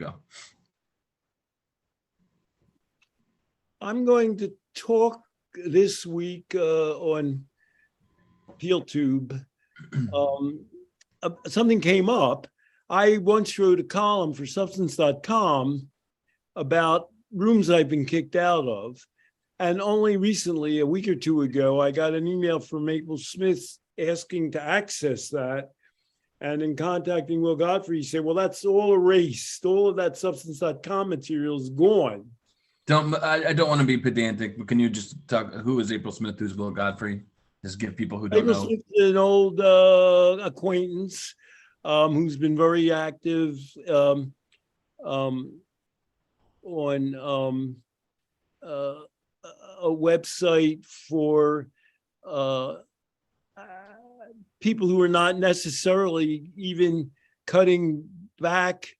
Go. I'm going to talk this week on PeelTube. Something came up. I once wrote a column for substance.com about rooms I've been kicked out of. And only recently, a week or two ago, I got an email from Maple Smith asking to access that. And in contacting Will Godfrey, he said, well, that's all erased. All of that substance.com material is gone. I don't want to be pedantic, but can you just talk, who is April Smith, who's Will Godfrey? Just give people who don't know. April Smith is an old acquaintance who's been very active on a website for people who are not necessarily even cutting back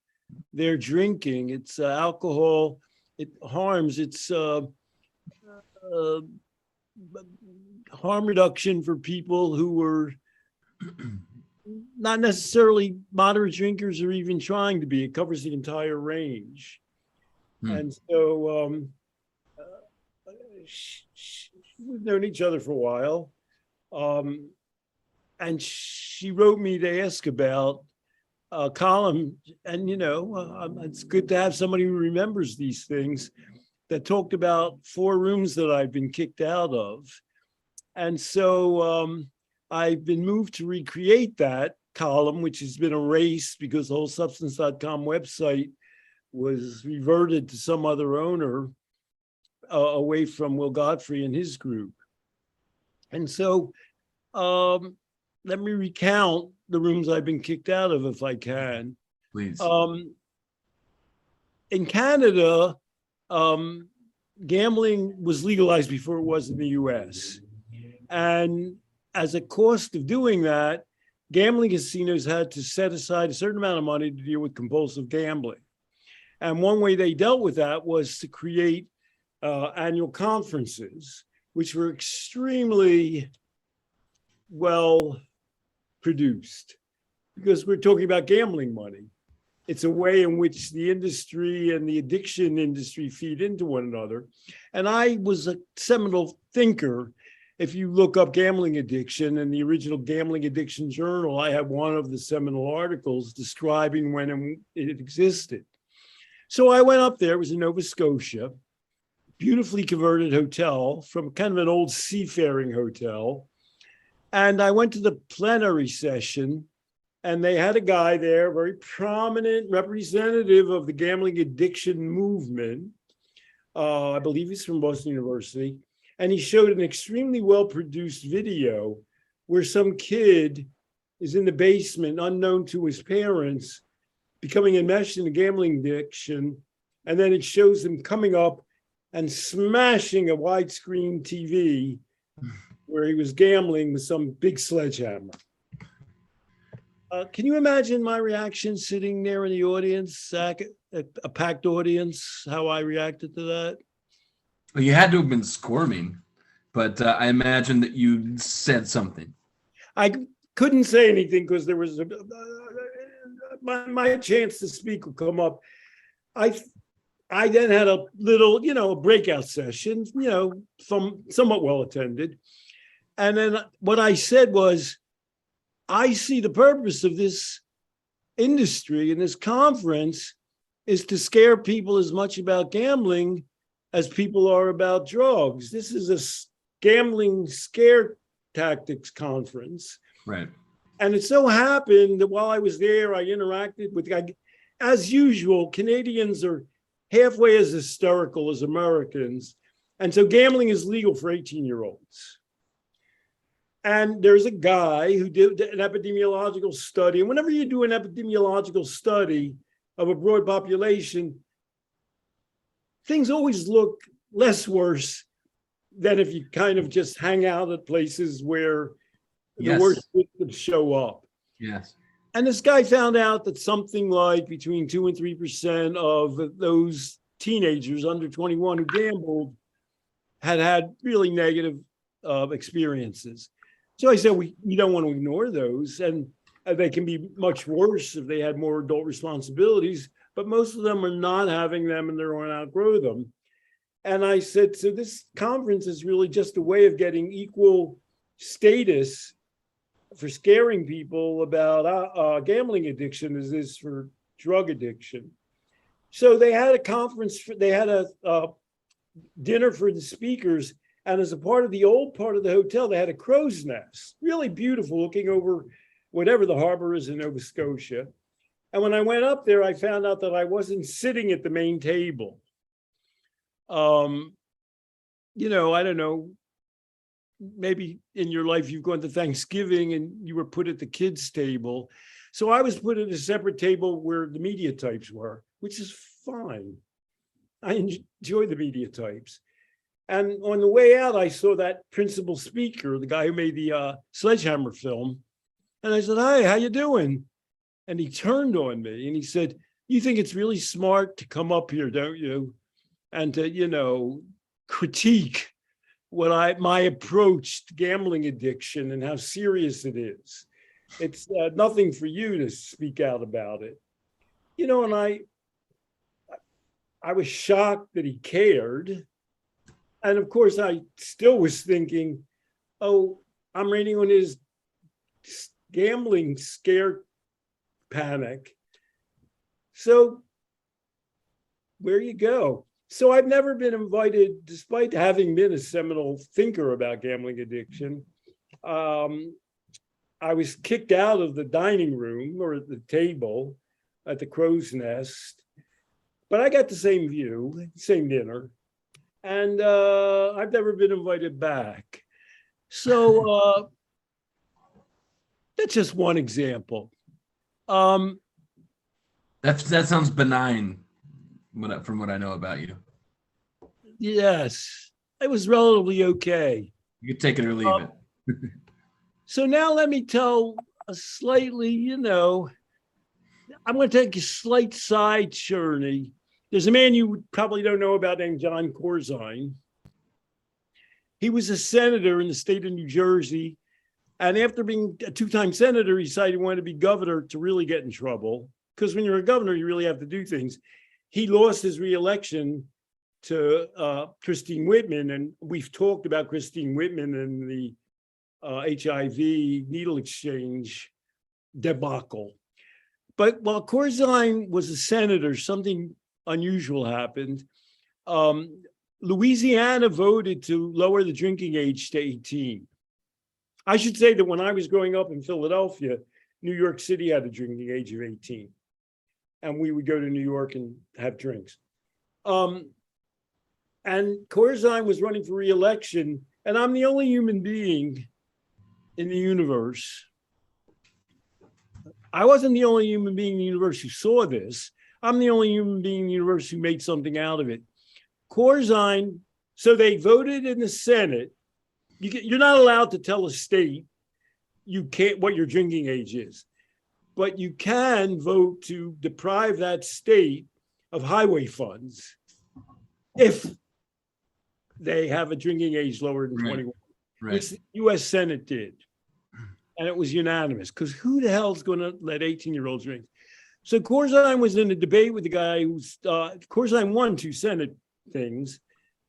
their drinking. It's alcohol. It harms. It's harm reduction for people who were not necessarily moderate drinkers or even trying to be. It covers the entire range. And so we've known each other for a while. And she wrote me to ask about a column. And, you know, it's good to have somebody who remembers these things, that talked about 4 rooms that I've been kicked out of. And so I've been moved to recreate that column, which has been erased because the whole substance.com website was reverted to some other owner away from Will Godfrey and his group. And so let me recount the rooms I've been kicked out of, if I can. Please. In Canada, gambling was legalized before it was in the US. And as a cost of doing that, gambling casinos had to set aside a certain amount of money to deal with compulsive gambling. And one way they dealt with that was to create annual conferences, which were extremely well produced, because we're talking about gambling money. It's a way in which the industry and the addiction industry feed into one another. And I was a seminal thinker. If you look up gambling addiction in the original Gambling Addiction Journal, I have one of the seminal articles describing when it existed. So I went up there. It was in Nova Scotia, beautifully converted hotel from kind of an old seafaring hotel. And I went to the plenary session, and they had a guy there, very prominent representative of the gambling addiction movement. I believe he's from Boston University. And he showed an extremely well-produced video where some kid is in the basement, unknown to his parents, becoming enmeshed in a gambling addiction. And then it shows him coming up and smashing a widescreen TV where he was gambling with some big sledgehammer. Can you imagine my reaction sitting there in the audience, a packed audience, how I reacted to that? Well, you had to have been squirming, but I imagine that you said something. I couldn't say anything because there was my chance to speak would come up. I then had a little, a breakout session, somewhat well attended. And then what I said was, I see the purpose of this industry and this conference is to scare people as much about gambling as people are about drugs. This is a gambling scare tactics conference. Right. And it so happened that while I was there, I interacted with, as usual, Canadians are halfway as hysterical as Americans. And so gambling is legal for 18-year-olds. And there's a guy who did an epidemiological study. And whenever you do an epidemiological study of a broad population, things always look less worse than if you kind of just hang out at places where the worst victims show up. Yes. And this guy found out that something like between 2 and 3% of those teenagers under 21 who gambled had really negative experiences. So I said, we don't want to ignore those. And they can be much worse if they had more adult responsibilities. but most of them are not having them and they're going to outgrow them. And I said, so this conference is really just a way of getting equal status for scaring people about gambling addiction as is for drug addiction. So they had a conference, they had a dinner for the speakers. And as a part of the old part of the hotel, they had a crow's nest, really beautiful, looking over whatever the harbor is in Nova Scotia. And when I went up there, I found out that I wasn't sitting at the main table. You know, I don't know, maybe in your life you've gone to Thanksgiving and you were put at the kids' table. So I was put at a separate table where the media types were, which is fine. I enjoy the media types. And on the way out, I saw that principal speaker, the guy who made the Sledgehammer film. And I said, hi, how you doing? And he turned on me and he said, you think it's really smart to come up here, don't you? And to, you know, critique my approach to gambling addiction and how serious it is. It's nothing for you to speak out about it. You know, and I was shocked that he cared. And of course, I still was thinking, oh, I'm raining on his gambling scare panic. So where you go? So I've never been invited, despite having been a seminal thinker about gambling addiction. I was kicked out of the dining room or the table at the Crow's Nest, but I got the same view, same dinner, and I've never been invited back. So that's just one example. That sounds benign. From what I know about you. Yes, it was relatively okay. You can take it or leave it. So now let me tell a slightly, you know, I'm going to take a slight side journey. There's a man you probably don't know about named John Corzine. He was a senator in the state of New Jersey. And after being a two-time senator, he decided he wanted to be governor to really get in trouble. Because when you're a governor, you really have to do things. He lost his reelection to Christine Whitman, and we've talked about Christine Whitman and the HIV needle exchange debacle. But while Corzine was a senator, something unusual happened. Louisiana voted to lower the drinking age to 18. I should say that when I was growing up in Philadelphia, New York City had a drinking age of 18. And we would go to New York and have drinks. And Corzine was running for re-election, and I'm the only human being in the universe. I wasn't the only human being in the universe who saw this. I'm the only human being in the universe who made something out of it. Corzine, so they voted in the Senate. You're not allowed to tell a state what your drinking age is. But you can vote to deprive that state of highway funds if they have a drinking age lower than 21, which the U.S. Senate did. And it was unanimous, because who the hell's going to let 18-year-olds drink? So Corzine was in a debate with the guy who's, Corzine won 2 Senate things.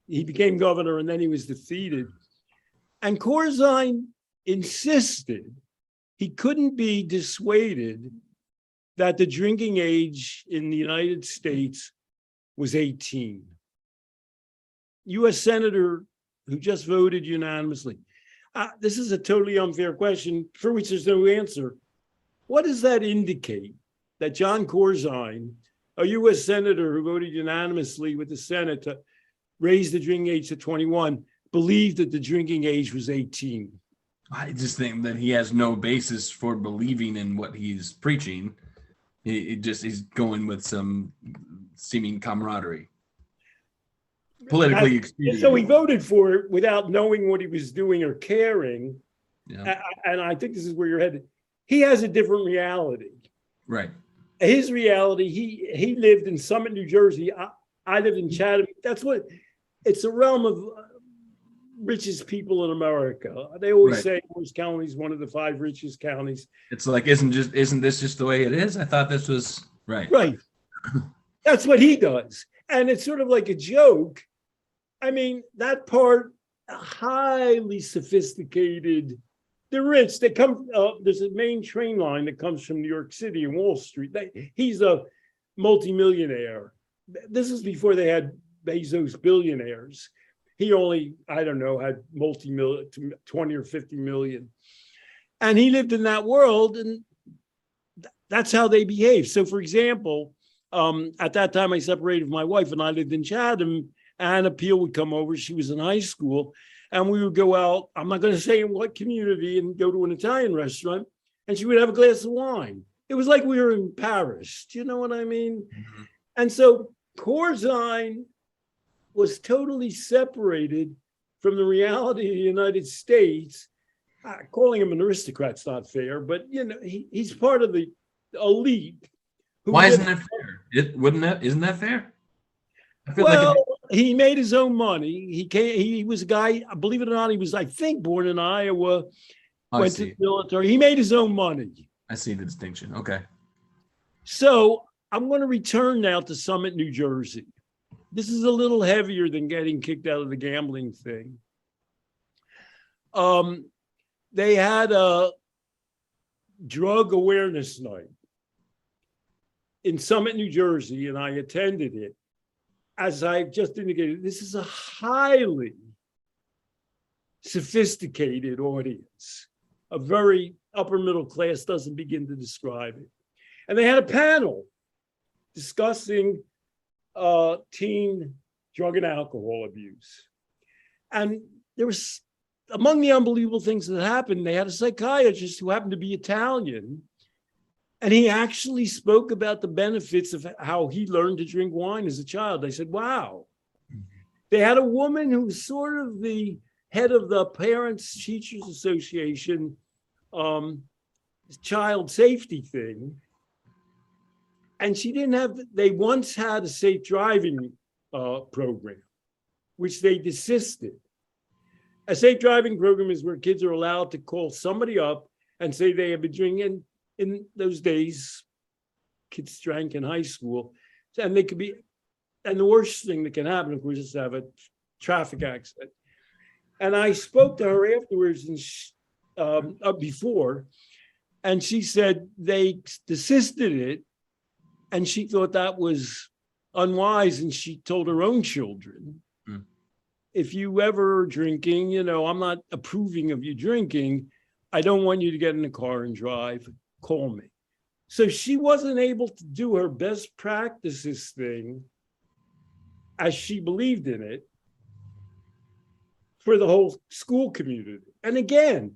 He became governor, and then he was defeated. And Corzine insisted he couldn't be dissuaded that the drinking age in the United States was 18. U.S. Senator who just voted unanimously. This is a totally unfair question for which there's no answer. What does that indicate? That John Corzine, a U.S. Senator who voted unanimously with the Senate to raise the drinking age to 21, believed that the drinking age was 18. I just think that he has no basis for believing in what he's preaching. He's going with some seeming camaraderie. Politically expedient. So he voted for it without knowing what he was doing or caring. Yeah. And I think this is where you're headed. He has a different reality. Right. His reality, he lived in Summit, New Jersey. I lived in Chatham. It's a realm of richest people in America. They always say Orange County is one of the 5 richest counties. It's like, isn't this just the way it is? I thought this was right. Right. That's what he does. And it's sort of like a joke. I mean, that part, highly sophisticated. They're rich. They come, there's a main train line that comes from New York City and Wall Street. He's a multimillionaire. This is before they had Bezos billionaires. He only, I don't know, had multi-million, 20 or 50 million. And he lived in that world, and that's how they behave. So, for example, at that time I separated from my wife and I lived in Chatham. Anna Peele would come over. She was in high school, and we would go out. I'm not going to say in what community, and go to an Italian restaurant, and she would have a glass of wine. It was like we were in Paris. Do you know what I mean? Mm-hmm. And so Corzine was totally separated from the reality of the United States. Calling him an aristocrat's not fair, but you know, he's part of the elite. Why isn't that fair? Isn't that fair? I feel well, he made his own money. He was a guy, believe it or not, he was, I think, born in Iowa, went to the military. He made his own money. I see the distinction. Okay. So I'm going to return now to Summit, New Jersey. This is a little heavier than getting kicked out of the gambling thing. They had a drug awareness night in Summit, New Jersey, and I attended it. As I just indicated, this is a highly sophisticated audience. A very upper middle class doesn't begin to describe it. And they had a panel discussing teen drug and alcohol abuse. And there was, among the unbelievable things that happened, they had a psychiatrist who happened to be Italian. And he actually spoke about the benefits of how he learned to drink wine as a child. I said, wow. They had a woman who was sort of the head of the Parents Teachers Association child safety thing. And she didn't have, they once had a safe driving program, which they desisted. A safe driving program is where kids are allowed to call somebody up and say they have been drinking. In those days, kids drank in high school, and they could be, and the worst thing that can happen, of course, is to have a traffic accident. And I spoke to her afterwards and before, and she said they desisted it, and she thought that was unwise, and she told her own children, if you ever are drinking, you know, I'm not approving of you drinking. I don't want you to get in the car and drive. Call me. So she wasn't able to do her best practices thing as she believed in it for the whole school community. And again,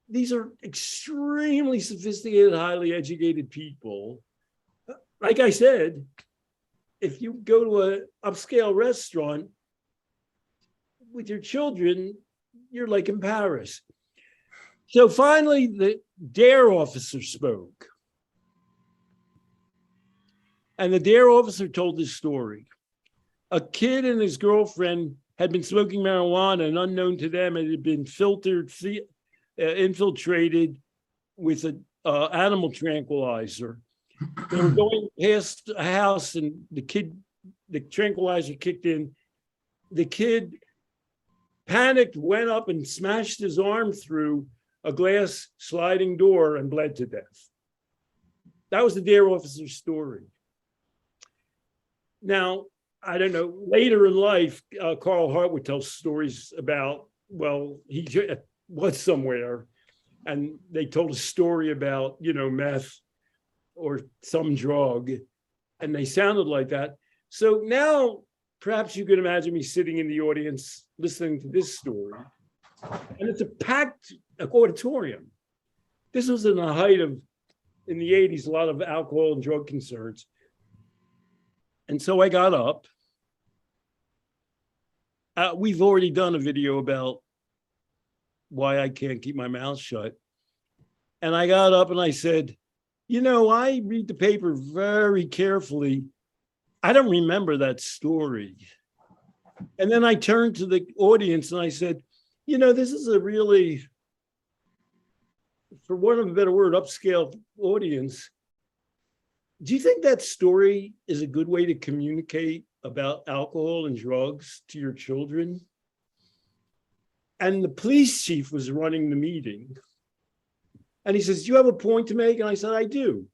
these are extremely sophisticated, highly educated people. Like I said, if you go to an upscale restaurant with your children, you're like in Paris. So finally, the DARE officer spoke. And the DARE officer told this story. A kid and his girlfriend had been smoking marijuana, and unknown to them, it had been infiltrated with an animal tranquilizer. They were going past a house, and the tranquilizer kicked in. The kid panicked, went up and smashed his arm through a glass sliding door and bled to death. That was the DARE officer's story. Now, I don't know, later in life, Carl Hart would tell stories about, well, he was somewhere and they told a story about, you know, meth or some drug, and they sounded like that. So now perhaps you could imagine me sitting in the audience listening to this story, and it's a packed auditorium. This was in the height of, in the 80s, a lot of alcohol and drug concerns. And so I got up. We've already done a video about why I can't keep my mouth shut. And I got up and I said, you know, I read the paper very carefully. I don't remember that story. And then I turned to the audience and I said, you know, this is a really, for want of a better word, upscale audience. Do you think that story is a good way to communicate about alcohol and drugs to your children? And the police chief was running the meeting. And he says, do you have a point to make? And I said, I do.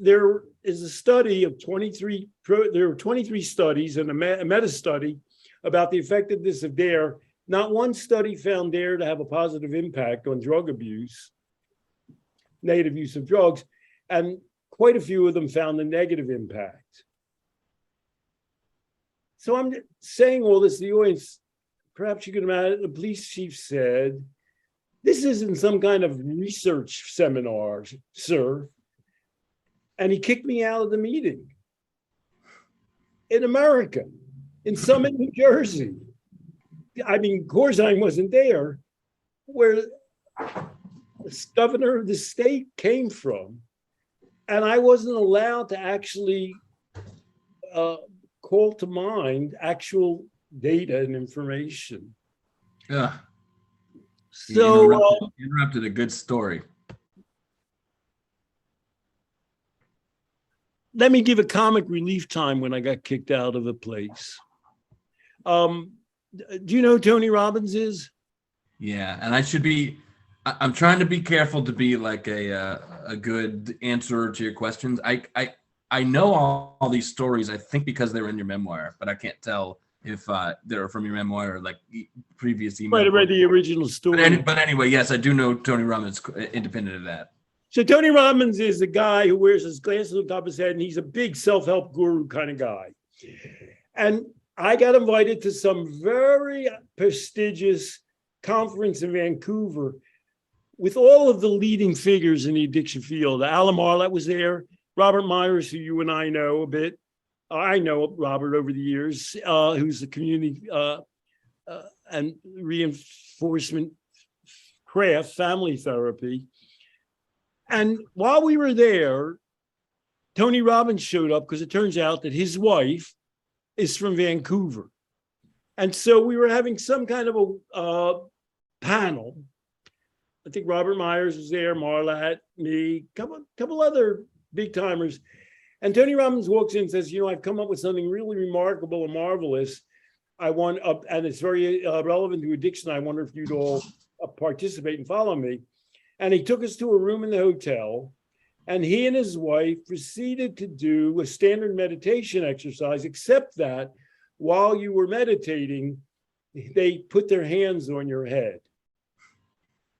There is a study of 23, there were 23 studies and a meta study about the effectiveness of DARE. Not one study found DARE to have a positive impact on drug abuse, negative use of drugs, and quite a few of them found a negative impact. So I'm saying all this to the audience. Perhaps you can imagine the police chief said, this isn't some kind of research seminar, sir. And he kicked me out of the meeting in America, in Summit, New Jersey. I mean, Corzine wasn't there, where the governor of the state came from. And I wasn't allowed to actually call to mind actual data and information. Yeah. So Interrupted a good story. Let me give a comic relief time when I got kicked out of a place. Do you know who Tony Robbins is? Yeah, and I'm trying to be careful to be like a good answer to your questions. I know all these stories, I think, because they're in your memoir, but I can't tell if they're from your memoir or like previous email. Right, I read the original story. But anyway, yes, I do know Tony Robbins, independent of that. So Tony Robbins is a guy who wears his glasses on top of his head, and he's a big self-help guru kind of guy. And I got invited to some very prestigious conference in Vancouver with all of the leading figures in the addiction field. Alan Marlett was there, Robert Myers, who you and I know a bit. I know Robert over the years, who's the community and reinforcement craft, family therapy. And while we were there, Tony Robbins showed up because it turns out that his wife is from Vancouver. And so we were having some kind of a panel. I think Robert Myers was there, Marlatt, me, couple other big timers. And Tony Robbins walks in and says, you know, I've come up with something really remarkable and marvelous. I want, and it's very relevant to addiction. I wonder if you'd all participate and follow me. And he took us to a room in the hotel, and he and his wife proceeded to do a standard meditation exercise, except that while you were meditating, they put their hands on your head.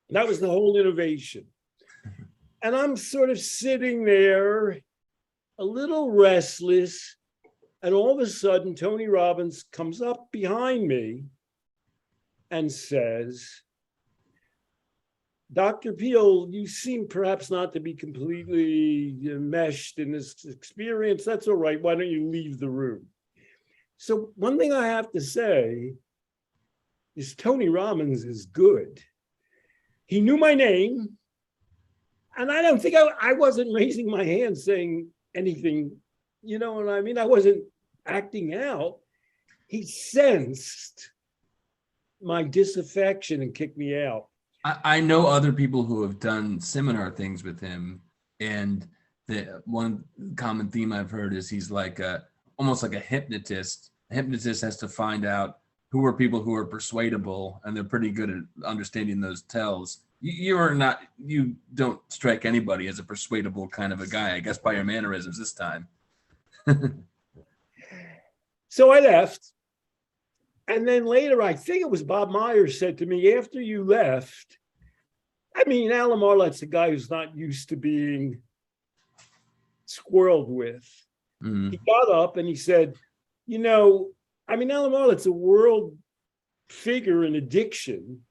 That was the whole innovation. And I'm sort of sitting there, a little restless, and all of a sudden, Tony Robbins comes up behind me and says, Dr. Peele, you seem perhaps not to be completely enmeshed in this experience. That's all right. Why don't you leave the room? So one thing I have to say is Tony Robbins is good. He knew my name, and I don't think I wasn't raising my hand saying anything, you know what I mean? I wasn't acting out. He sensed my disaffection and kicked me out. I know other people who have done similar things with him, and the one common theme I've heard is he's like almost like a hypnotist. A hypnotist has to find out who are people who are persuadable, and they're pretty good at understanding those tells. You don't strike anybody as a persuadable kind of a guy, I guess, by your mannerisms this time. So I left. And then later, I think it was Bob Myers said to me, after you left, I mean, Alan Marlett's a guy who's not used to being squirreled with. Mm-hmm. He got up and he said, you know, I mean, Alan Marlett's a world figure in addiction.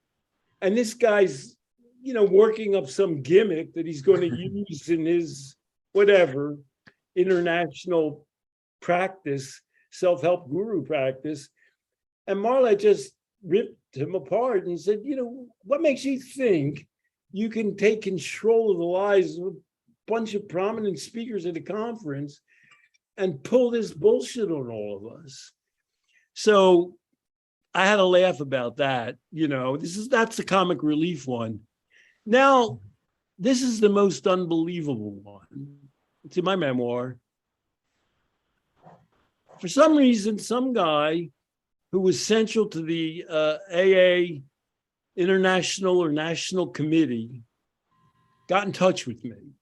And this guy's, you know, working up some gimmick that he's going to use in his whatever international practice, self-help guru practice. And Marlett just ripped him apart and said, you know, what makes you think you can take control of the lives of a bunch of prominent speakers at a conference and pull this bullshit on all of us? So I had a laugh about that. You know, that's the comic relief one. Now, this is the most unbelievable one. It's in my memoir. For some reason, some guy who was central to the AA International or National Committee got in touch with me.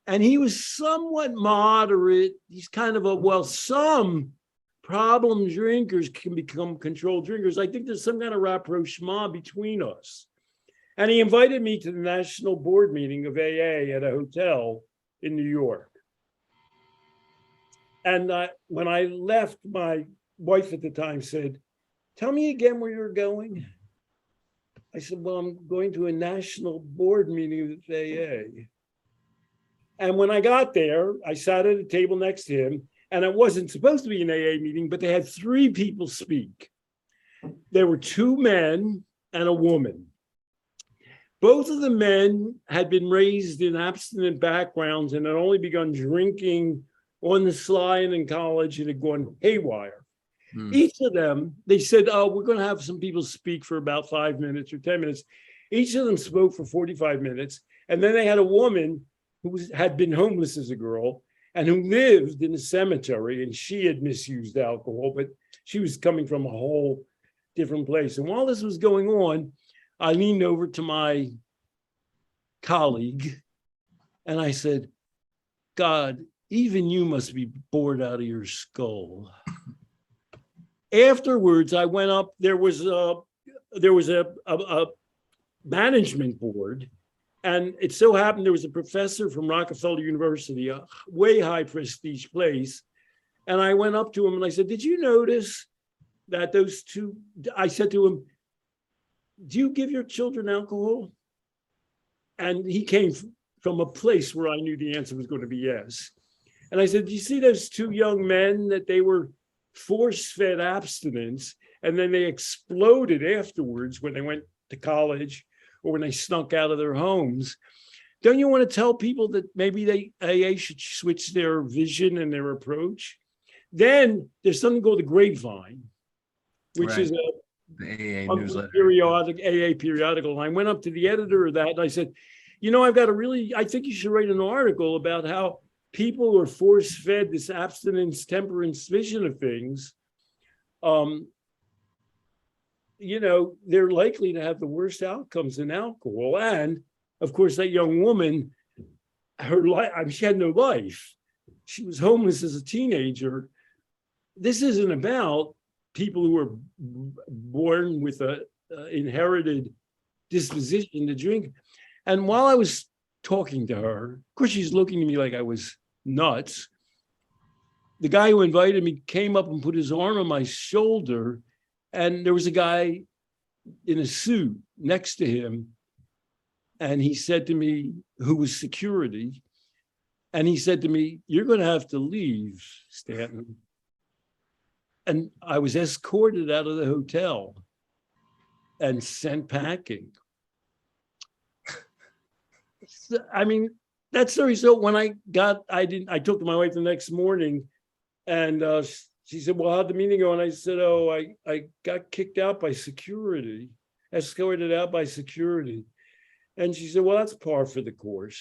And he was somewhat moderate. He's kind of some problem drinkers can become controlled drinkers. I think there's some kind of rapprochement between us. And he invited me to the national board meeting of AA at a hotel in New York. And when I left, my wife at the time said, "Tell me again where you're going." I said, "Well, I'm going to a national board meeting with AA." And when I got there, I sat at a table next to him, and it wasn't supposed to be an AA meeting, but they had 3 people speak. There were 2 men and a woman. Both of the men had been raised in abstinent backgrounds and had only begun drinking on the sly and in college and had gone haywire. Each of them, they said, "Oh, we're going to have some people speak for about 5 minutes or 10 minutes." Each of them spoke for 45 minutes. And then they had a woman who had been homeless as a girl and who lived in a cemetery, and she had misused alcohol, but she was coming from a whole different place. And while this was going on, I leaned over to my colleague and I said, "God, even you must be bored out of your skull." Afterwards, I went up. There was a management board, and it so happened there was a professor from Rockefeller University, a way high prestige place. And I went up to him and I said, "Did you notice that those 2?" I said to him, "Do you give your children alcohol?" And he came from a place where I knew the answer was going to be yes. And I said, "Do you see those 2 young men that they were force-fed abstinence, and then they exploded afterwards when they went to college or when they snuck out of their homes? Don't you want to tell people that maybe AA should switch their vision and their approach?" Then there's something called the Grapevine, which is the AA newsletter, AA periodical. And I went up to the editor of that and I said, I think you should write an article about how people who are force-fed this abstinence, temperance vision of things, they're likely to have the worst outcomes in alcohol. And of course, that young woman, her life, she had no life. She was homeless as a teenager. This isn't about people who are born with a inherited disposition to drink. And while I was talking to her, of course, she's looking at me like I was nuts. The guy who invited me came up and put his arm on my shoulder, and there was a guy in a suit next to him. And he said to me, who was security, and he said to me, "You're going to have to leave, Stanton." And I was escorted out of the hotel and sent packing. I mean, that story. So when I talked to my wife the next morning, and she said, "Well, how'd the meeting go?" And I said, "Oh, I got kicked out by security, escorted out by security." And she said, "Well, that's par for the course."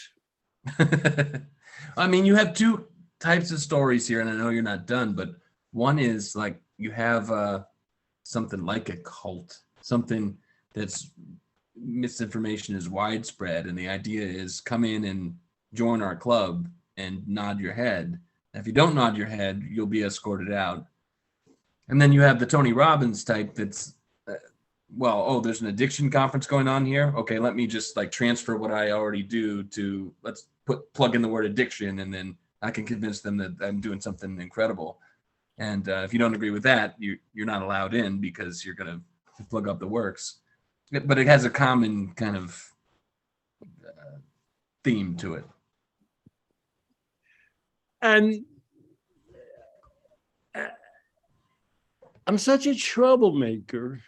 I mean, you have 2 types of stories here, and I know you're not done, but one is like you have something like a cult, something that's misinformation is widespread, and the idea is come in and join our club and nod your head. If you don't nod your head, you'll be escorted out. And then you have the Tony Robbins type that's, there's an addiction conference going on here. Okay, let me just like transfer what I already do to plug in the word addiction, and then I can convince them that I'm doing something incredible. And if you don't agree with that, you're not allowed in because you're going to plug up the works. But it has a common kind of theme to it. And I'm such a troublemaker.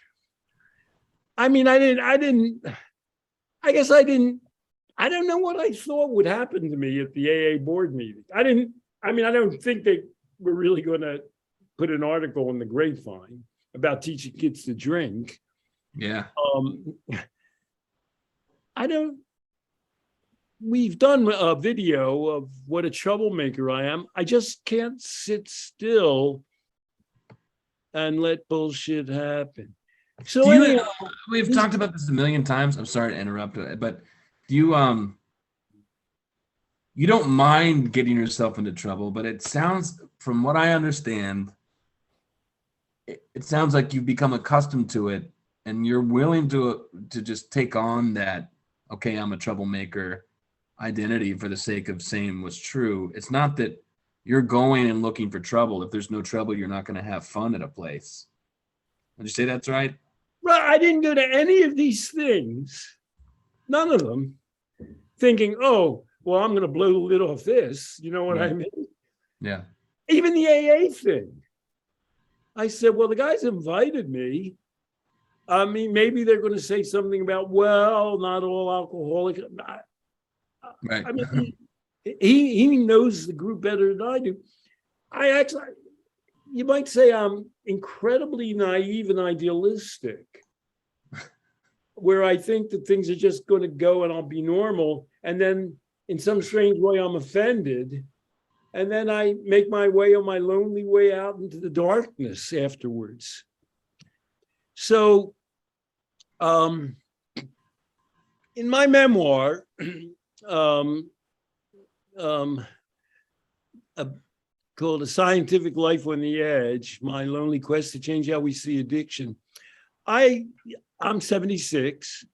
I mean, I don't know what I thought would happen to me at the AA board meeting. I don't think they were really going to put an article in the Grapevine about teaching kids to drink. Yeah. we've done a video of what a troublemaker I am. I just can't sit still and let bullshit happen. So anyhow, we've talked about this a million times. I'm sorry to interrupt, but do you you don't mind getting yourself into trouble, but it sounds, from what I understand, it sounds like you've become accustomed to it, and you're willing to just take on that, okay, I'm a troublemaker identity for the sake of saying what's true. It's not that you're going and looking for trouble. If there's no trouble, you're not going to have fun at a place. Would you say that's right? right, I didn't go to any of these things, none of them, thinking, oh, well, I'm going to blow the lid off this. You know what I mean? Yeah. Even the AA thing. I said, well, the guys invited me. I mean, maybe they're going to say something about, well, not all alcoholic. Right. I mean, he knows the group better than I do. I actually, you might say I'm incredibly naive and idealistic, where I think that things are just going to go and I'll be normal. And then in some strange way, I'm offended. And then I make my way on my lonely way out into the darkness afterwards. So in my memoir, called A Scientific Life on the Edge, My Lonely Quest to Change How We See Addiction, I'm 76.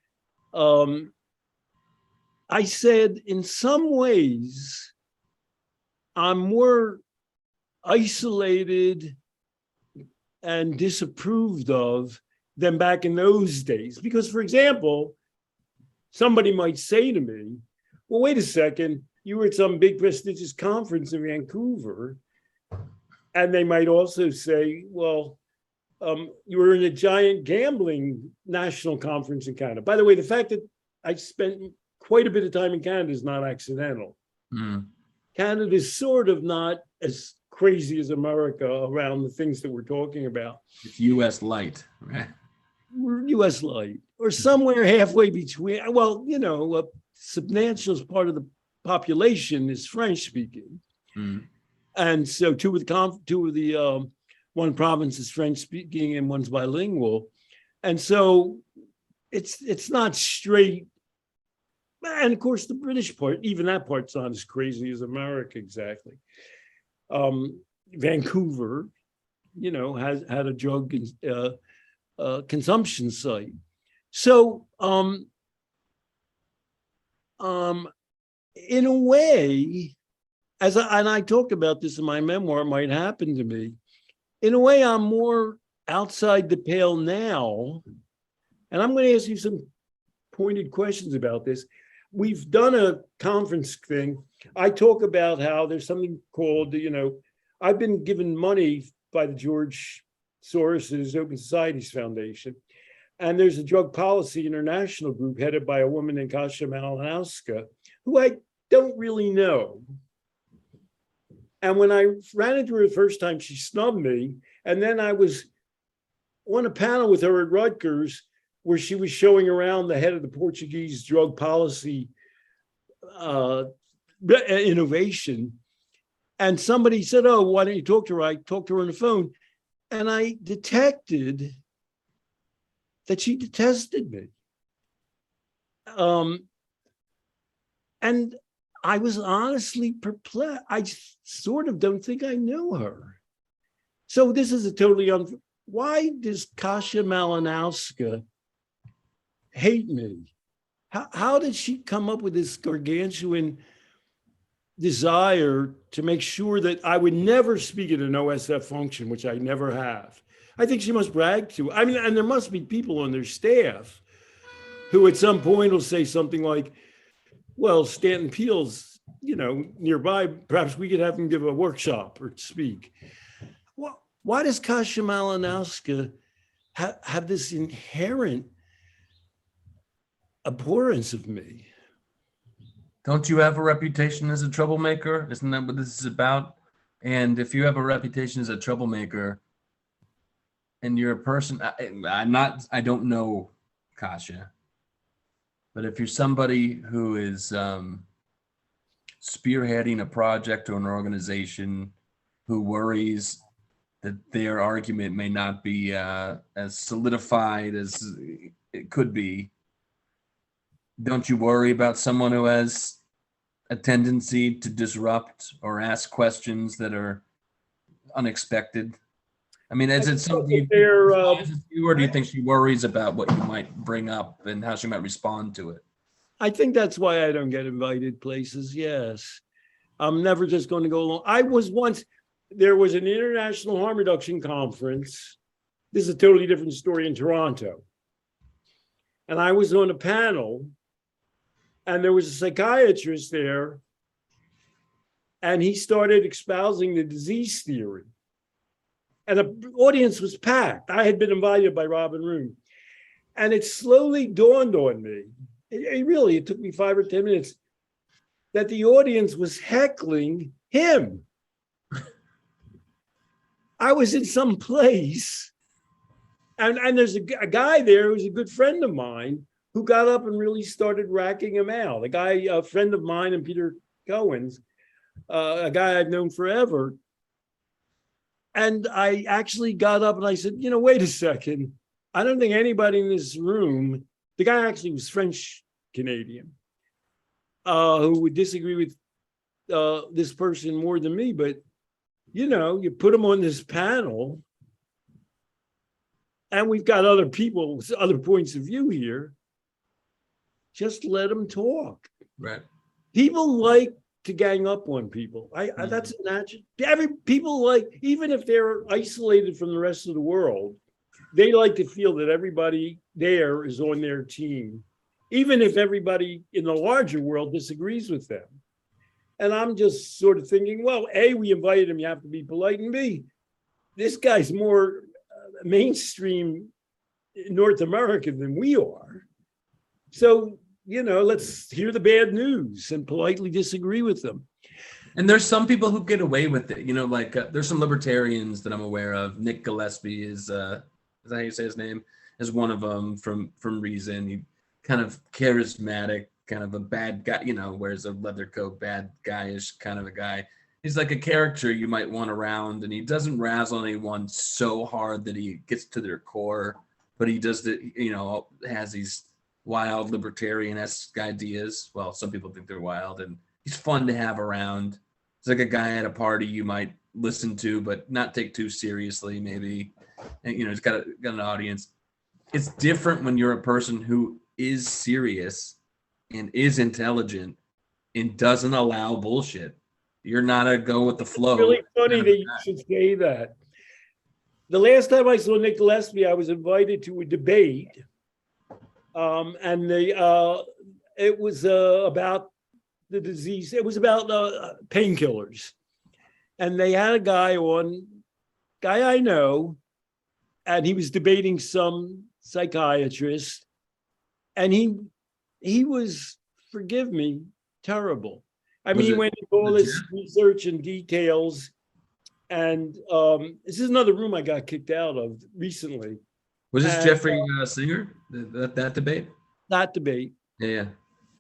I said, in some ways, I'm more isolated and disapproved of than back in those days. Because, for example, somebody might say to me, well, wait a second, you were at some big prestigious conference in Vancouver. And they might also say, well, you were in a giant gambling national conference in Canada. By the way, the fact that I spent quite a bit of time in Canada is not accidental. Mm. Canada is sort of not as crazy as America around the things that we're talking about. It's U.S. light, right? We're U.S. light, or somewhere halfway between. Well, you know, a substantial part of the population is French speaking. Mm. And so one province is French speaking and one's bilingual. And so it's not straight. And of course, the British part, even that part's not as crazy as America exactly. Vancouver, you know, had a drug consumption site. So in a way, and I talked about this in my memoir, It Might Happen to Me. In a way, I'm more outside the pale now. And I'm going to ask you some pointed questions about this. We've done a conference thing. I talk about how there's something called, you know, I've been given money by the George Soros's Open Societies Foundation. And there's a drug policy international group headed by a woman named Kasia Malinowska, who I don't really know. And when I ran into her the first time, she snubbed me. And then I was on a panel with her at Rutgers, where she was showing around the head of the Portuguese drug policy innovation. And somebody said, oh, why don't you talk to her? I talked to her on the phone. And I detected that she detested me. And I was honestly perplexed. I sort of don't think I knew her. So this is a totally why does Kasia Malinowska hate me? How did she come up with this gargantuan desire to make sure that I would never speak at an OSF function, which I never have? I think she must brag to. I mean, and there must be people on their staff who at some point will say something like, well, Stanton Peele's, you know, nearby, perhaps we could have him give a workshop or speak. Well, why does Kasia Malinowska have this inherent abhorrence of me? Don't you have a reputation as a troublemaker? Isn't that what this is about? And if you have a reputation as a troublemaker and you're a person, I don't know Kasia, but if you're somebody who is spearheading a project or an organization who worries that their argument may not be as solidified as it could be, don't you worry about someone who has a tendency to disrupt or ask questions that are unexpected? I mean, is it something you, or do you think she worries about what you might bring up and how she might respond to it? I think that's why I don't get invited places. Yes. I'm never just going to go along. There was an international harm reduction conference. This is a totally different story in Toronto. And I was on a panel, and there was a psychiatrist there, and he started espousing the disease theory. And the audience was packed. I had been invited by Robin Room. And it slowly dawned on me, it took me 5 or 10 minutes, that the audience was heckling him. I was in some place, and there's a guy there who's a good friend of mine who got up and really started racking him out. A friend of mine and Peter Cohen's, a guy I've known forever. And I actually got up and I said, wait a second. I don't think anybody in this room, the guy actually was French Canadian, who would disagree with this person more than me. But, you put him on this panel, and we've got other people with other points of view here. Just let them talk. Right. People like to gang up on people. That's natural. People like, even if they're isolated from the rest of the world, they like to feel that everybody there is on their team, even if everybody in the larger world disagrees with them. And I'm just sort of thinking, well, A, we invited him, you have to be polite, and B, this guy's more mainstream in North America than we are. So, let's hear the bad news and politely disagree with them. And there's some people who get away with it, there's some libertarians that I'm aware of. Nick Gillespie is that how you say his name? Is one of them from Reason. He kind of charismatic, kind of a bad guy, wears a leather coat, bad guyish kind of a guy. He's like a character you might want around, and he doesn't razzle anyone so hard that he gets to their core, but he does has these wild libertarian-esque ideas. Well, some people think they're wild, and he's fun to have around. He's like a guy at a party you might listen to, but not take too seriously, maybe. And, he's got an audience. It's different when you're a person who is serious and is intelligent and doesn't allow bullshit. You're not a go with the flow. It's really funny that you should say that. The last time I saw Nick Gillespie, I was invited to a debate. And it was about the disease. It was about painkillers. And they had a guy I know, and he was debating some psychiatrist. And he was, forgive me, terrible. He went into all this research and details. And this is another room I got kicked out of recently. Was this Jeffrey Singer, that debate? That debate. Yeah.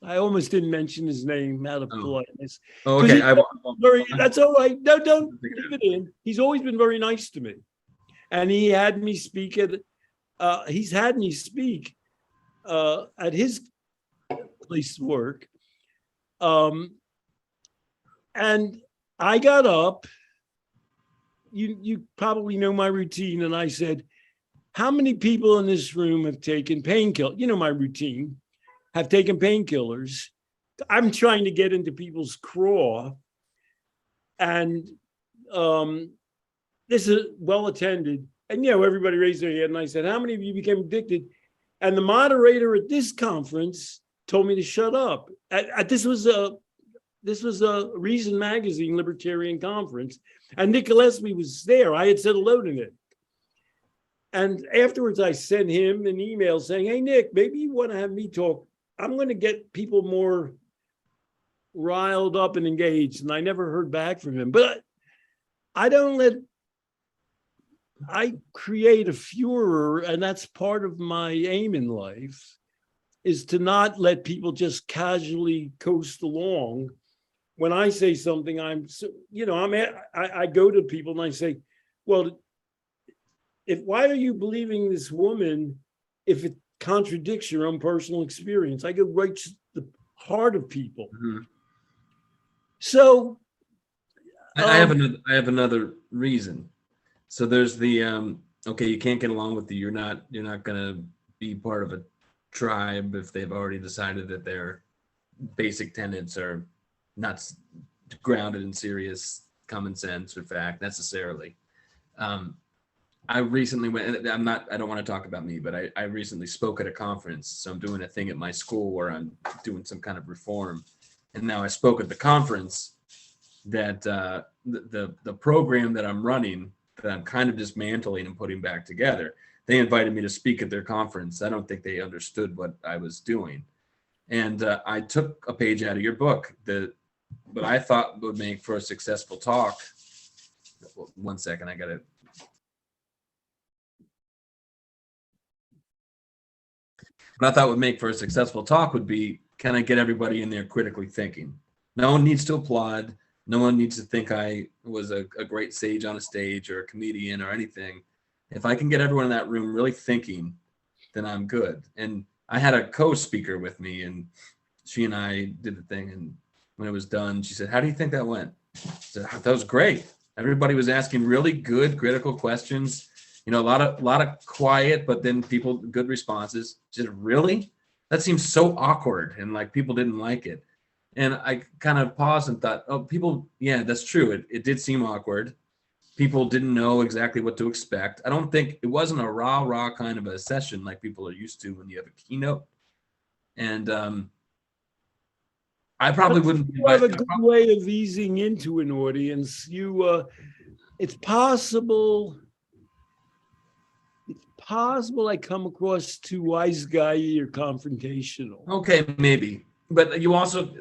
I almost didn't mention his name out of politeness. Oh, okay. That's all right. No, don't leave it in. He's always been very nice to me. And he had me speak he's had me speak at his place of work. And I got up. You probably know my routine. And I said, how many people in this room have taken painkillers? My routine, have taken painkillers. I'm trying to get into people's craw. And this is well attended. And, everybody raised their hand. And I said, how many of you became addicted? And the moderator at this conference told me to shut up. This was a Reason Magazine Libertarian conference. And Nick Gillespie was there. I had said hello to Nick. And afterwards, I sent him an email saying, hey, Nick, maybe you want to have me talk. I'm going to get people more riled up and engaged. And I never heard back from him. But I create a furor, and that's part of my aim in life, is to not let people just casually coast along when I say something, I go to people and I say, well, why are you believing this woman if it contradicts your own personal experience? I go right to the heart of people. Mhm. So I have another reason. So there's the okay, you can't get along with you're not gonna be part of a tribe if they've already decided that their basic tenets are not grounded in serious common sense or fact necessarily. I recently went, I don't want to talk about me, but I recently spoke at a conference. So I'm doing a thing at my school where I'm doing some kind of reform. And now I spoke at the conference that the program that I'm running, that I'm kind of dismantling and putting back together, they invited me to speak at their conference. I don't think they understood what I was doing. And I took a page out of your book that what I thought would make for a successful talk. 1 second, I got to. What I thought would make for a successful talk would be, can I get everybody in there critically thinking? No one needs to applaud. No one needs to think I was a great sage on a stage or a comedian or anything. If I can get everyone in that room really thinking, then I'm good. And I had a co-speaker with me, and she and I did the thing. And when it was done, she said, "How do you think that went?" I said, "That was great. Everybody was asking really good, critical questions. You know, a lot of quiet, but then people good responses." She said, "Really? That seems so awkward," and like people didn't like it. And I kind of paused and thought, "Oh, people, yeah, that's true. It did seem awkward. People didn't know exactly what to expect. I don't think it wasn't a rah kind of a session like people are used to when you have a keynote." And I probably wouldn't. You have a good way of easing into an audience. It's possible. It's possible I come across too wise guy-y or confrontational. Okay, maybe, but you also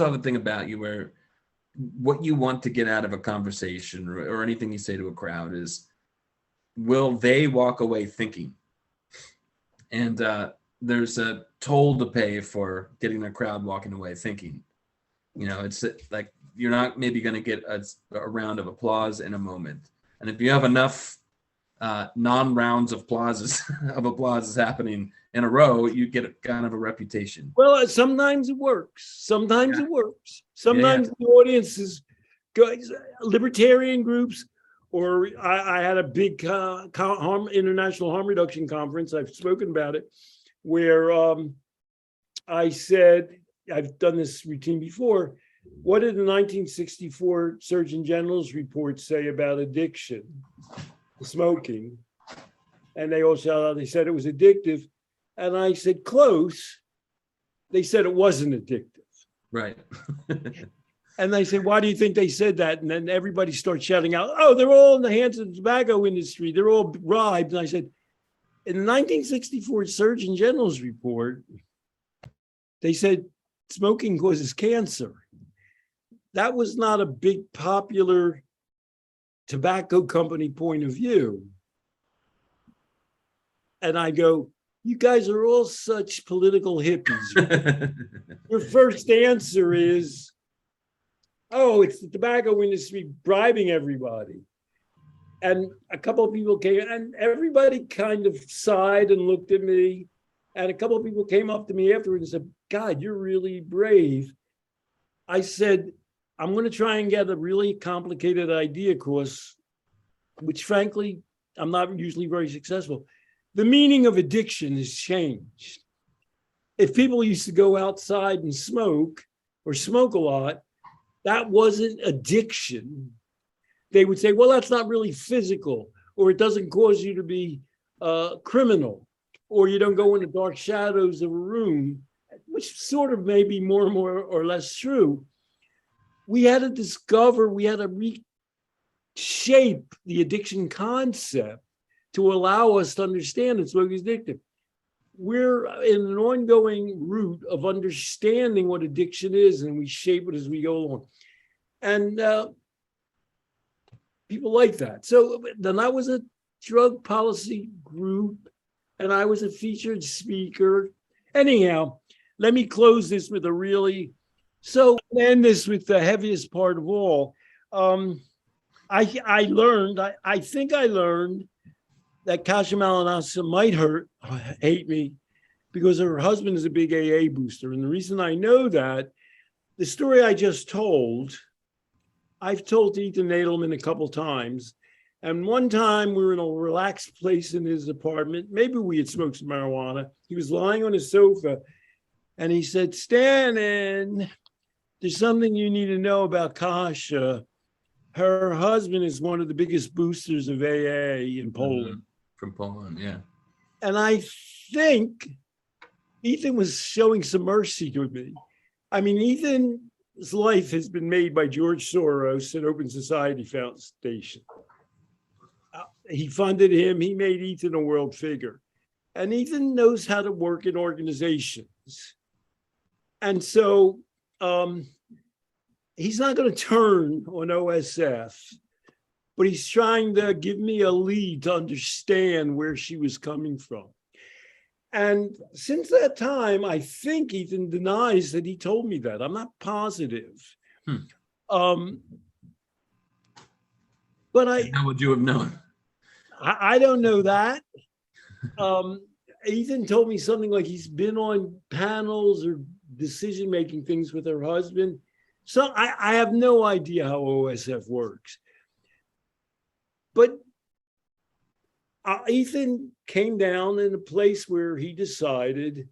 have a thing about you where what you want to get out of a conversation or anything you say to a crowd is, will they walk away thinking? And there's a toll to pay for getting a crowd walking away thinking. You know, it's like you're not maybe going to get a round of applause in a moment, and if you have enough non-rounds of applauses happening in a row, you get kind of a reputation. Well, sometimes it works. Sometimes it works. Sometimes the audience is good. Libertarian groups, or I had a big international harm reduction conference. I've spoken about it, where I said, I've done this routine before. What did the 1964 Surgeon General's report say about addiction? Smoking, and they all shouted out, they said it was addictive, and I said close. They said it wasn't addictive, right? And they said, why do you think they said that? And then everybody starts shouting out, oh, they're all in the hands of the tobacco industry, they're all bribed. And I said, in the 1964 Surgeon General's report, they said smoking causes cancer. That was not a big popular tobacco company point of view. And I go, you guys are all such political hippies. Your first answer is, oh, it's the tobacco industry bribing everybody. And a couple of people came, and everybody kind of sighed and looked at me. And a couple of people came up to me afterwards and said, God, you're really brave. I said, I'm going to try and get a really complicated idea across, which frankly, I'm not usually very successful. The meaning of addiction has changed. If people used to go outside and smoke or smoke a lot, that wasn't addiction. They would say, well, that's not really physical, or it doesn't cause you to be criminal, or you don't go in the dark shadows of a room, which sort of may be more and more or less true. We had to discover, we had to reshape the addiction concept to allow us to understand that smoking is addictive. We're in an ongoing route of understanding what addiction is, and we shape it as we go along. And people like that. So then I was a drug policy group, and I was a featured speaker. Anyhow, let me close this with a really So I'll end this with the heaviest part of all. I learned, I think I learned that Kasha Malanasa might hate me because her husband is a big AA booster. And the reason I know that, the story I just told, I've told to Ethan Nadelman a couple times. And one time we were in a relaxed place in his apartment. Maybe we had smoked some marijuana. He was lying on his sofa and he said, Stanton, there's something you need to know about Kasha. Her husband is one of the biggest boosters of AA in Poland. From Poland, yeah. And I think Ethan was showing some mercy to me. I mean, Ethan's life has been made by George Soros and Open Society Foundation. He funded him. He made Ethan a world figure. And Ethan knows how to work in organizations. And so he's not going to turn on OSF, but he's trying to give me a lead to understand where she was coming from. And since that time, I think Ethan denies that he told me that. I'm not positive. But how would you have known? I don't know that. Ethan told me something like he's been on panels or decision-making things with her husband. So I have no idea how OSF works. But Ethan came down in a place where he decided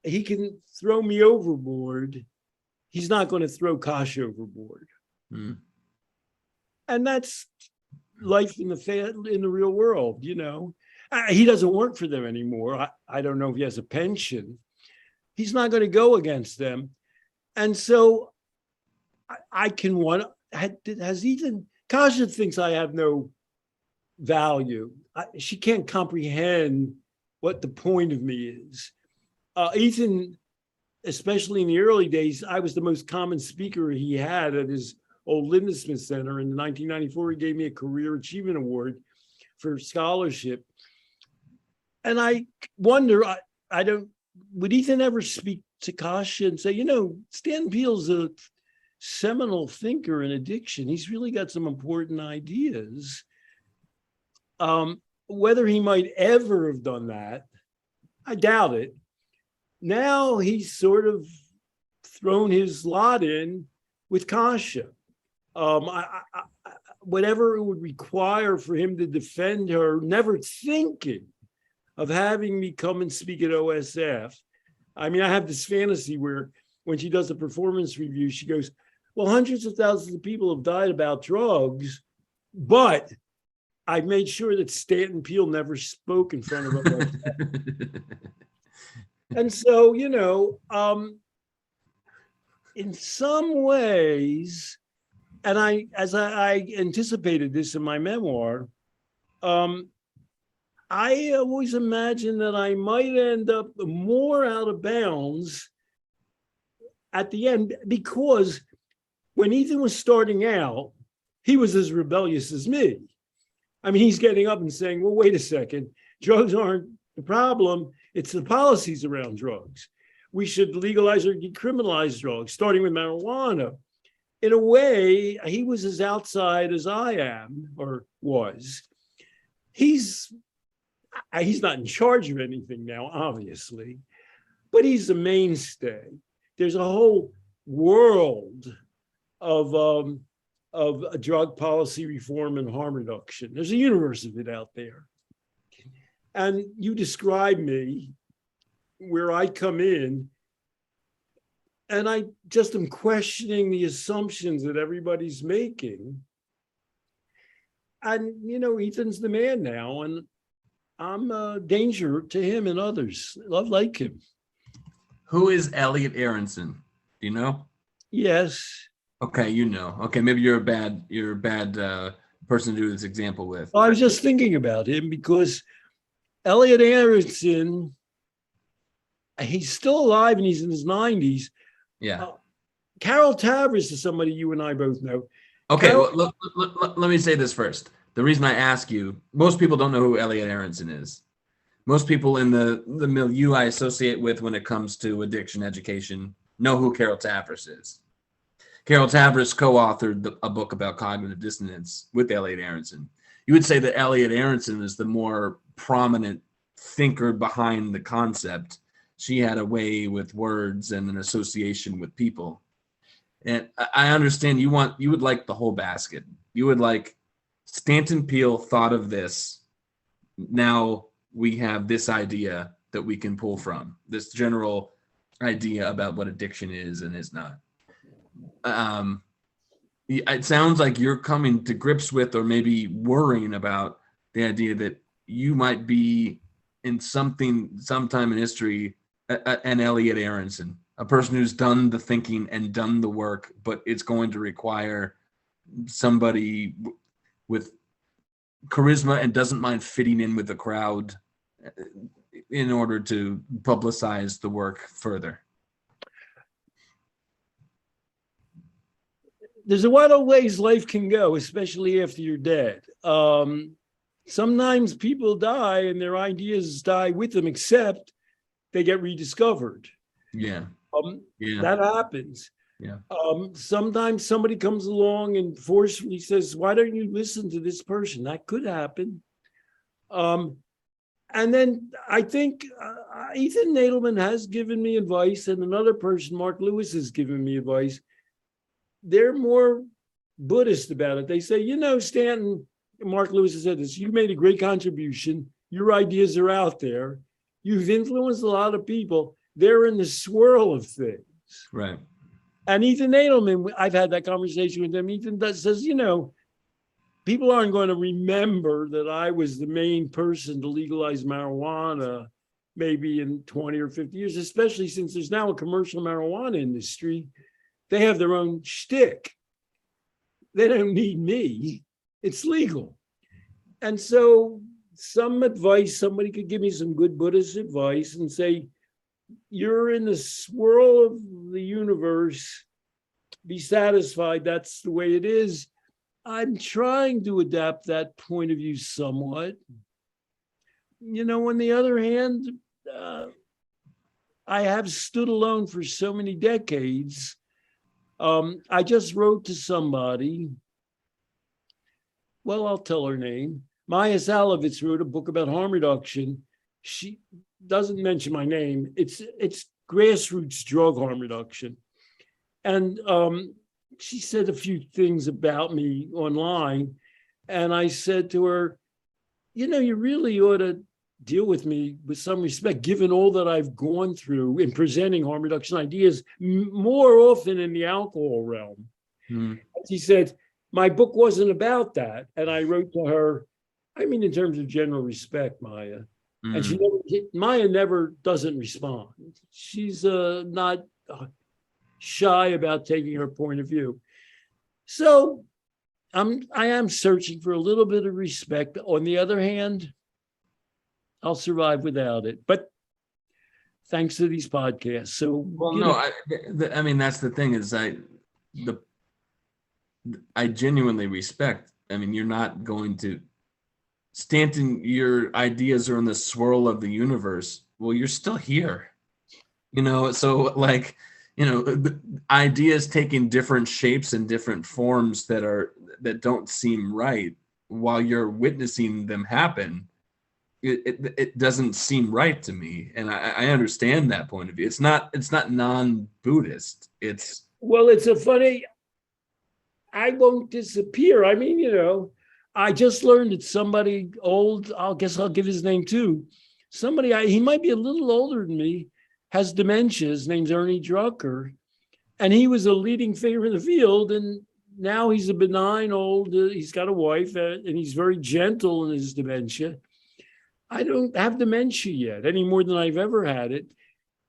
he can throw me overboard. He's not going to throw Kasha overboard. And that's life in the real world, you know. He doesn't work for them anymore. I don't know if he has a pension. He's not going to go against them. And so I can has Ethan, Kasha thinks I have no value. She can't comprehend what the point of me is. Ethan, especially in the early days, I was the most common speaker he had at his old Lindesmith Center. In 1994, he gave me a Career Achievement Award for scholarship. And I wonder, would Ethan ever speak to Kasha and say, you know, Stanton Peele's a seminal thinker in addiction. He's really got some important ideas. Whether he might ever have done that, I doubt it. Now he's sort of thrown his lot in with Kasha. Whatever it would require for him to defend her, never thinking of having me come and speak at OSF. I mean, I have this fantasy where when she does a performance review, she goes, well, hundreds of thousands of people have died about drugs, but I made sure that Stanton Peele never spoke in front of them. And so, you know, in some ways, and as I anticipated this in my memoir, I always imagined that I might end up more out of bounds at the end, because when Ethan was starting out, he was as rebellious as me. I mean, he's getting up and saying, well, wait a second, drugs aren't the problem. It's the policies around drugs. We should legalize or decriminalize drugs, starting with marijuana. In a way, he was as outside as I am, or was. He's not in charge of anything now, obviously, but he's the mainstay. There's a whole world of drug policy reform and harm reduction. There's a universe of it out there. And you describe me where I come in, and I just am questioning the assumptions that everybody's making. And, you know, Ethan's the man now, and I'm a danger to him and others. Love like him. Who is Elliot Aronson? Do you know? Yes. Okay, you know. Okay, maybe you're a bad person to do this example with. Well, I was just thinking about him because Elliot Aronson, he's still alive and he's in his 90s. Yeah. Carol Tavris is somebody you and I both know. Okay, Carol, well, let me say this first. The reason I ask you, most people don't know who Elliot Aronson is. Most people in the milieu I associate with when it comes to addiction education know who Carol Tavris is. Carol Tavris co-authored a book about cognitive dissonance with Elliot Aronson. You would say that Elliot Aronson is the more prominent thinker behind the concept. She had a way with words and an association with people. And I understand you would like the whole basket. You would like Stanton Peele thought of this. Now we have this idea that we can pull from, this general idea about what addiction is and is not. It sounds like you're coming to grips with, or maybe worrying about, the idea that you might be in sometime in history, an Elliot Aronson, a person who's done the thinking and done the work, but it's going to require somebody with charisma and doesn't mind fitting in with the crowd in order to publicize the work further. There's a lot of ways life can go, especially after you're dead. Sometimes people die and their ideas die with them, except they get rediscovered. Yeah. That happens. Yeah. Sometimes somebody comes along and forcefully says, why don't you listen to this person? That could happen. And then I think Ethan Nadelman has given me advice, and another person, Mark Lewis, has given me advice. They're more Buddhist about it. They say, Stanton, Mark Lewis has said this, you made a great contribution. Your ideas are out there. You've influenced a lot of people. They're in the swirl of things. Right. And Ethan Nadelman, I've had that conversation with him. Ethan says, people aren't going to remember that I was the main person to legalize marijuana maybe in 20 or 50 years, especially since there's now a commercial marijuana industry. They have their own shtick. They don't need me. It's legal. And so some advice, somebody could give me some good Buddhist advice and say, you're in the swirl of the universe. Be satisfied. That's the way it is. I'm trying to adapt that point of view somewhat. On the other hand, I have stood alone for so many decades. I just wrote to somebody. Well, I'll tell her name. Maya Salovitz wrote a book about harm reduction. She doesn't mention my name. It's grassroots drug harm reduction. And she said a few things about me online. And I said to her, you really ought to deal with me with some respect, given all that I've gone through in presenting harm reduction ideas, more often in the alcohol realm. She said, my book wasn't about that. And I wrote to her, in terms of general respect, Maya. And Maya never doesn't respond. She's not shy about taking her point of view. So I am searching for a little bit of respect. On the other hand, I'll survive without it. But thanks to these podcasts. So that's the thing is I genuinely respect. You're not going to, Stanton, your ideas are in the swirl of the universe. Well, you're still here, so ideas taking different shapes and different forms that don't seem right while you're witnessing them happen. It doesn't seem right to me. And I understand that point of view. It's not non-Buddhist. It's a funny, I won't disappear. I just learned that somebody old, I guess I'll give his name too. Somebody, he might be a little older than me, has dementia. His name's Ernie Drucker. And he was a leading figure in the field. And now he's a benign old, he's got a wife and he's very gentle in his dementia. I don't have dementia yet, any more than I've ever had it.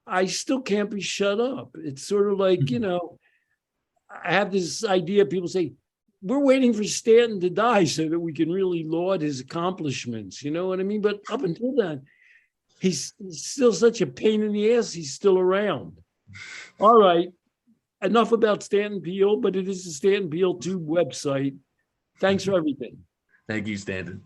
I still can't be shut up. It's sort of like, I have this idea, people say, we're waiting for Stanton to die so that we can really laud his accomplishments. You know what I mean? But up until then, he's still such a pain in the ass. He's still around. All right. Enough about Stanton Peele, but it is the Stanton Peele Tube website. Thanks for everything. Thank you, Stanton.